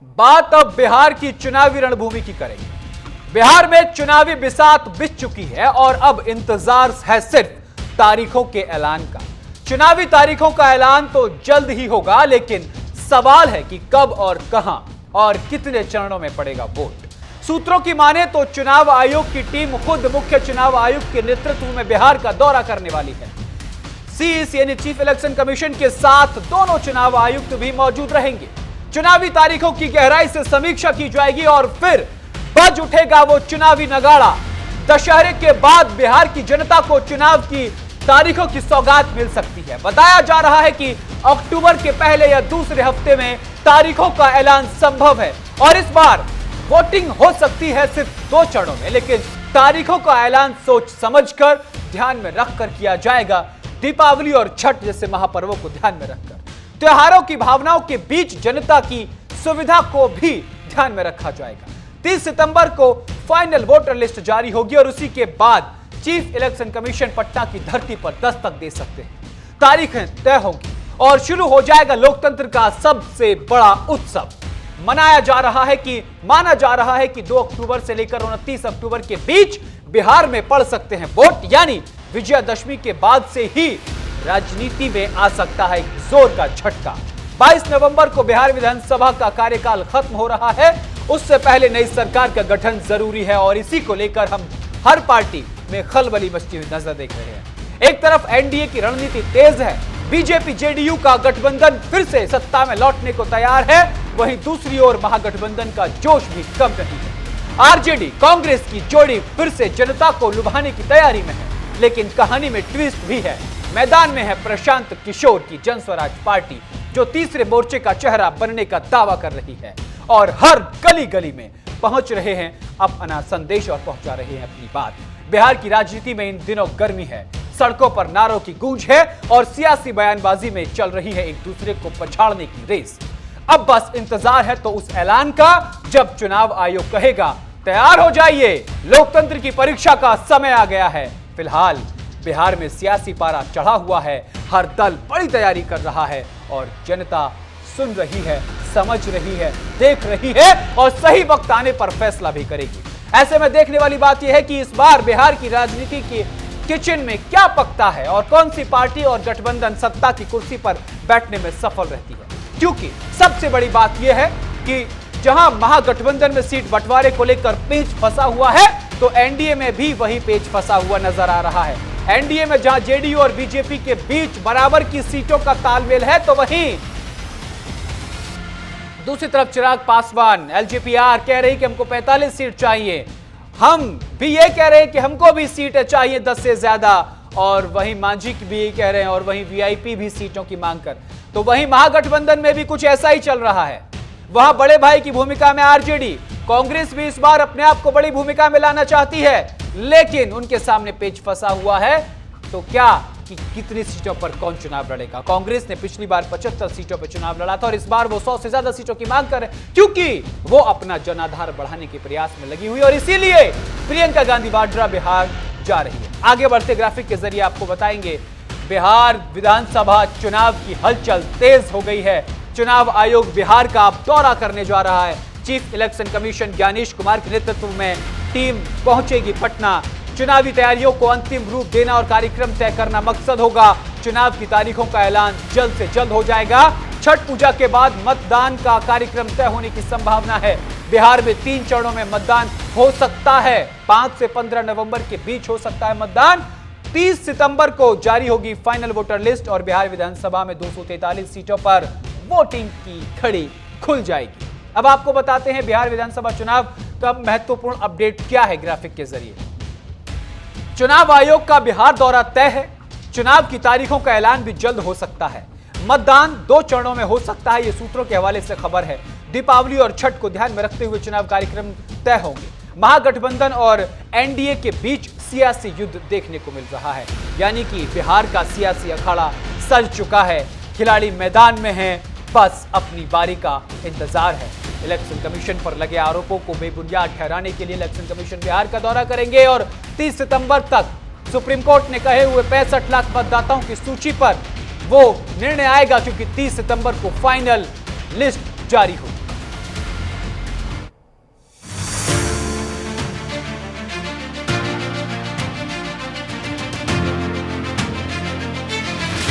बात अब बिहार की चुनावी रणभूमि की करेंगे। बिहार में चुनावी बिसात बिछ चुकी है और अब इंतजार है सिर्फ तारीखों के ऐलान का। चुनावी तारीखों का ऐलान तो जल्द ही होगा, लेकिन सवाल है कि कब और कहां और कितने चरणों में पड़ेगा वोट। सूत्रों की माने तो चुनाव आयोग की टीम खुद मुख्य चुनाव आयुक्त के नेतृत्व में बिहार का दौरा करने वाली है। सीईसी यानी चीफ इलेक्शन कमीशन के साथ दोनों चुनाव आयुक्त भी मौजूद रहेंगे। चुनावी तारीखों की गहराई से समीक्षा की जाएगी और फिर बज उठेगा वो चुनावी नगाड़ा। दशहरे के बाद बिहार की जनता को चुनाव की तारीखों की सौगात मिल सकती है। बताया जा रहा है कि अक्टूबर के पहले या दूसरे हफ्ते में तारीखों का ऐलान संभव है और इस बार वोटिंग हो सकती है सिर्फ 2 चरणों में, लेकिन तारीखों का ऐलान सोच समझकर ध्यान में रखकर किया जाएगा। दीपावली और छठ जैसे महापर्वों को ध्यान में रखकर त्योहारों की भावनाओं के बीच जनता की सुविधा को भी ध्यान में रखा जाएगा। 30 सितंबर को फाइनल वोटर लिस्ट जारी होगी और उसी के बाद चीफ इलेक्शन कमीशन पटना की धरती पर दस्तक दे सकते हैं। तारीखें तय होंगी और शुरू हो जाएगा लोकतंत्र का सबसे बड़ा उत्सव। माना जा रहा है कि 2 अक्टूबर से लेकर 29 अक्टूबर के बीच बिहार में पड़ सकते हैं वोट, यानी विजयादशमी के बाद से ही राजनीति में आ सकता है जोर का झटका। 22 नवंबर को बिहार विधानसभा का कार्यकाल खत्म हो रहा है, उससे पहले नई सरकार का गठन जरूरी है और इसी को लेकर हम हर पार्टी में खलबली मचती हुई नजर देख रहे हैं। एक तरफ एनडीए की रणनीति तेज है, बीजेपी जेडीयू का गठबंधन फिर से सत्ता में लौटने को तैयार है, वहीं दूसरी ओर महागठबंधन का जोश भी कम नहीं है। आरजेडी कांग्रेस की जोड़ी फिर से जनता को लुभाने की तैयारी में है, लेकिन कहानी में ट्विस्ट भी है। मैदान में है प्रशांत किशोर की जनस्वराज पार्टी, जो तीसरे मोर्चे का चेहरा बनने का दावा कर रही है और हर गली गली में पहुंच रहे हैं अपना संदेश और पहुंचा रहे हैं अपनी बात। बिहार की राजनीति में इन दिनों गर्मी है, सड़कों पर नारों की गूंज है और सियासी बयानबाजी में चल रही है एक दूसरे को पछाड़ने की रेस। अब बस इंतजार है तो उस ऐलान का, जब चुनाव आयोग कहेगा तैयार हो जाइए, लोकतंत्र की परीक्षा का समय आ गया है। फिलहाल बिहार में सियासी पारा चढ़ा हुआ है, हर दल बड़ी तैयारी कर रहा है और जनता सुन रही है, समझ रही है, देख रही है और सही वक्त आने पर फैसला भी करेगी। ऐसे में देखने वाली बात यह है कि इस बार बिहार की राजनीति की किचन में क्या पकता है और कौन सी पार्टी और गठबंधन सत्ता की कुर्सी पर बैठने में सफल रहती है। क्योंकि सबसे बड़ी बात यह है कि जहां महागठबंधन में सीट बंटवारे को लेकर पेच फंसा हुआ है, तो एनडीए में भी वही पेच फंसा हुआ नजर आ रहा है। एनडीए में जहां जेडीयू और बीजेपी के बीच बराबर की सीटों का तालमेल है, तो वहीं दूसरी तरफ चिराग पासवान एलजेपीआर कह रही कि हमको 45 सीट चाहिए, हम भी ये कह रहे हैं कि हमको भी सीटें चाहिए 10 से ज्यादा, और वहीं मांझी भी यही कह रहे हैं और वहीं वीआईपी भी सीटों की मांग कर। तो वहीं महागठबंधन में भी कुछ ऐसा ही चल रहा है। वहां बड़े भाई की भूमिका में आरजेडी, कांग्रेस भी इस बार अपने आप को बड़ी भूमिका में लाना चाहती है, लेकिन उनके सामने पेच फंसा हुआ है। तो क्या कि कितनी सीटों पर कौन चुनाव लड़ेगा। कांग्रेस ने पिछली बार 75 सीटों पर चुनाव लड़ा था और इस बार वो 100 से ज्यादा सीटों की मांग कर रहे हैं, क्योंकि वो अपना जनाधार बढ़ाने के प्रयास में लगी हुई और इसीलिए प्रियंका गांधी वाड्रा बिहार जा रही है। आगे बढ़ते ग्राफिक के जरिए आपको बताएंगे बिहार विधानसभा चुनाव की हलचल तेज हो गई है। चुनाव आयोग बिहार का अब दौरा करने जा रहा है। Chief election commission Gyanesh Kumar के नेतृत्व में टीम पहुंचेगी पटना। चुनावी तैयारियों को अंतिम रूप देना और कार्यक्रम तय करना मकसद होगा। चुनाव की तारीखों का ऐलान जल्द से जल्द हो जाएगा। छठ पूजा के बाद मतदान का कार्यक्रम तय होने की संभावना है। बिहार में 3 चरणों में मतदान हो सकता है। 5 से 15 नवंबर के बीच हो सकता है मतदान। 30 सितंबर को जारी होगी फाइनल वोटर लिस्ट और बिहार विधानसभा में 243 सीटों पर वोटिंग की घड़ी खुल जाएगी। अब आपको बताते हैं बिहार विधानसभा चुनाव का महत्वपूर्ण अपडेट क्या है ग्राफिक के जरिए। चुनाव आयोग का बिहार दौरा तय है। चुनाव की तारीखों का ऐलान भी जल्द हो सकता है। मतदान 2 चरणों में हो सकता है, यह सूत्रों के हवाले से खबर है। दीपावली और छठ को ध्यान में रखते हुए चुनाव कार्यक्रम तय होंगे। महागठबंधन और एनडीए के बीच सियासी युद्ध देखने को मिल रहा है, यानी कि बिहार का सियासी अखाड़ा सज चुका है। खिलाड़ी मैदान में हैं, बस अपनी बारी का इंतजार है। इलेक्शन कमीशन पर लगे आरोपों को बेबुनियाद ठहराने के लिए इलेक्शन कमीशन बिहार का दौरा करेंगे और 30 सितंबर तक सुप्रीम कोर्ट ने कहे हुए 65 लाख मतदाताओं की सूची पर वो निर्णय आएगा, क्योंकि 30 सितंबर को फाइनल लिस्ट जारी होगी।